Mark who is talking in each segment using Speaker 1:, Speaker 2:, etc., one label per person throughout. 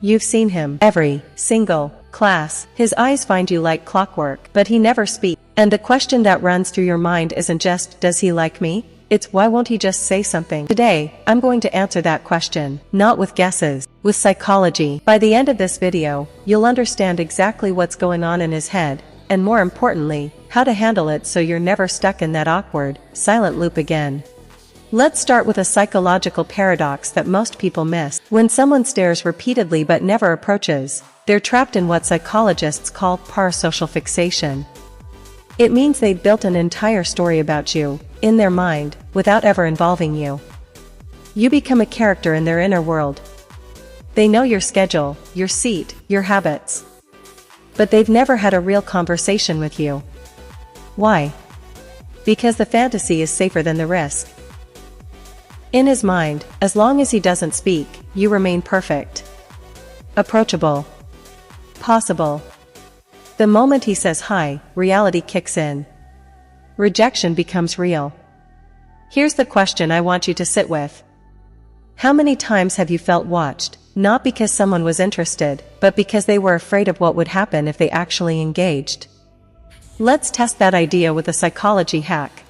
Speaker 1: You've seen him every single class. His eyes find you like clockwork, but he never speaks. And the question that runs through your mind isn't just, does he like me? It's, why won't he just say something? Today, I'm going to answer that question, not with guesses, with psychology. By the end of this video, you'll understand exactly what's going on in his head, and more importantly, how to handle it so you're never stuck in that awkward, silent loop again. Let's start with a psychological paradox that most people miss. When someone stares repeatedly but never approaches, they're trapped in what psychologists call parasocial fixation. It means they've built an entire story about you, in their mind, without ever involving you. You become a character in their inner world. They know your schedule, your seat, your habits. But they've never had a real conversation with you. Why? Because the fantasy is safer than the risk. In his mind, as long as he doesn't speak, you remain perfect, approachable, possible. The moment he says hi, reality kicks in. Rejection becomes real. Here's the question I want you to sit with. How many times have you felt watched, not because someone was interested, but because they were afraid of what would happen if they actually engaged? Let's test that idea with a psychology hack.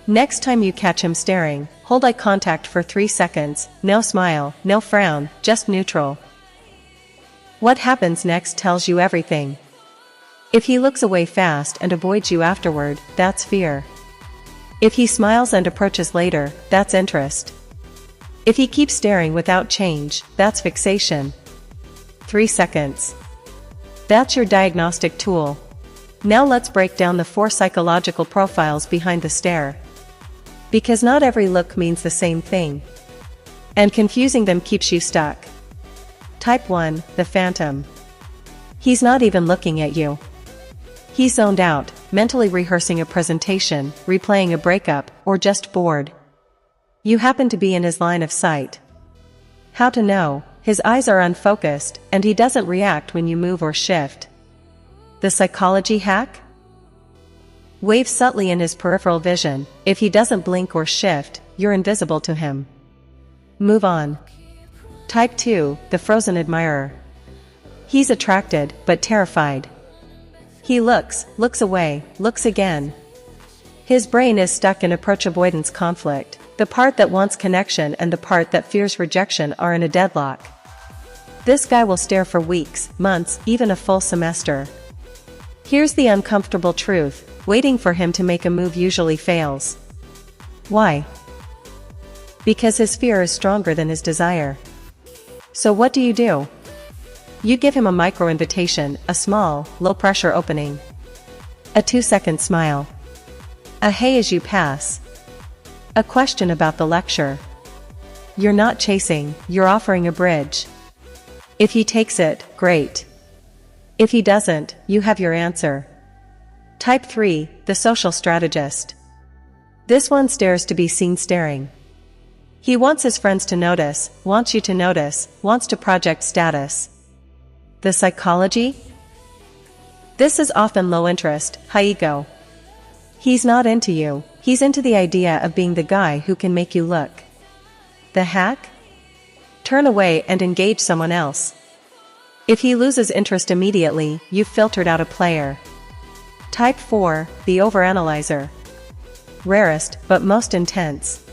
Speaker 1: Next time you catch him staring, hold eye contact for 3 seconds, no smile, no frown, just neutral. What happens next tells you everything. If he looks away fast and avoids you afterward, that's fear. If he smiles and approaches later, that's interest. If he keeps staring without change, that's fixation. 3 seconds. That's your diagnostic tool. Now let's break down the 4 psychological profiles behind the stare. Because not every look means the same thing. And confusing them keeps you stuck. Type 1, the phantom. He's not even looking at you. He's zoned out, mentally rehearsing a presentation, replaying a breakup, or just bored. You happen to be in his line of sight. How to know? His eyes are unfocused, and he doesn't react when you move or shift. The psychology hack? Wave subtly in his peripheral vision. If he doesn't blink or shift, you're invisible to him. Move on. Type 2, the frozen admirer. He's attracted, but terrified. He looks away, looks again. His brain is stuck in approach avoidance conflict. The part that wants connection and the part that fears rejection are in a deadlock. This guy will stare for weeks, months, even a full semester. Here's the uncomfortable truth, waiting for him to make a move usually fails. Why? Because his fear is stronger than his desire. So what do? You give him a micro-invitation, a small, low-pressure opening. A 2-second smile. A hey as you pass. A question about the lecture. You're not chasing, you're offering a bridge. If he takes it, great. If he doesn't, you have your answer. Type 3, the social strategist. This one stares to be seen staring. He wants his friends to notice, wants you to notice, wants to project status. The psychology? This is often low interest, high ego. He's not into you, he's into the idea of being the guy who can make you look. The hack? Turn away and engage someone else. If he loses interest immediately, you've filtered out a player. Type 4, the overanalyzer. Rarest, but most intense.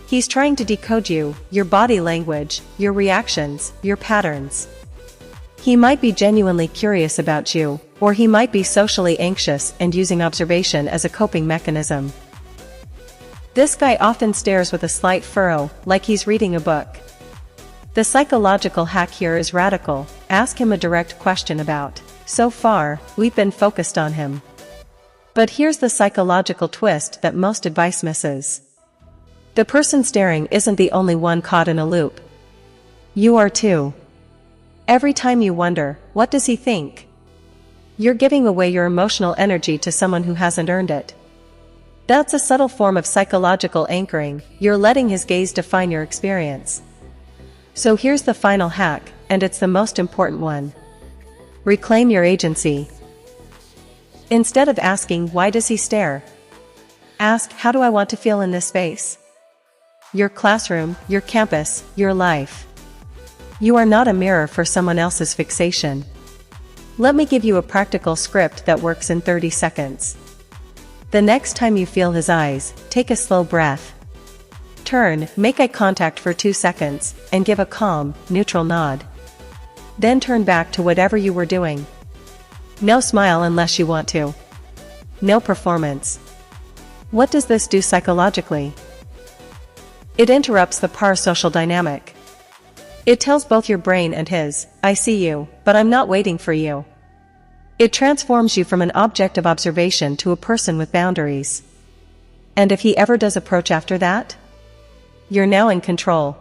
Speaker 1: He's trying to decode you, your body language, your reactions, your patterns. He might be genuinely curious about you, or he might be socially anxious and using observation as a coping mechanism. This guy often stares with a slight furrow, like he's reading a book. The psychological hack here is radical. Ask him a direct question about. So far, we've been focused on him. But here's the psychological twist that most advice misses. The person staring isn't the only one caught in a loop. You are too. Every time you wonder, what does he think? You're giving away your emotional energy to someone who hasn't earned it. That's a subtle form of psychological anchoring. You're letting his gaze define your experience. So here's the final hack, and it's the most important one. Reclaim your agency. Instead of asking, why does he stare? Ask, how do I want to feel in this space? Your classroom, your campus, your life. You are not a mirror for someone else's fixation. Let me give you a practical script that works in 30 seconds. The next time you feel his eyes, take a slow breath. Turn, make eye contact for 2 seconds, and give a calm, neutral nod. Then turn back to whatever you were doing. No smile unless you want to. No performance. What does this do psychologically? It interrupts the parasocial dynamic. It tells both your brain and his, I see you, but I'm not waiting for you. It transforms you from an object of observation to a person with boundaries. And if he ever does approach after that? You're now in control.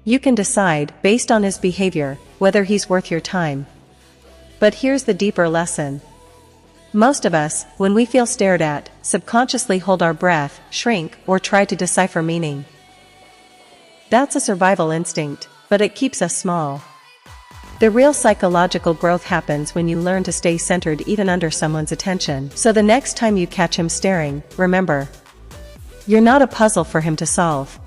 Speaker 1: You can decide, based on his behavior, whether he's worth your time. But here's the deeper lesson. Most of us, when we feel stared at, subconsciously hold our breath, shrink, or try to decipher meaning. That's a survival instinct, but it keeps us small. The real psychological growth happens when you learn to stay centered even under someone's attention. So the next time you catch him staring, remember, you're not a puzzle for him to solve.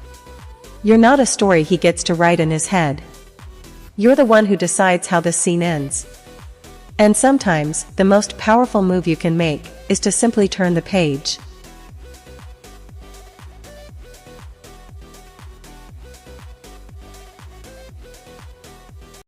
Speaker 1: You're not a story he gets to write in his head. You're the one who decides how this scene ends. And sometimes, the most powerful move you can make is to simply turn the page.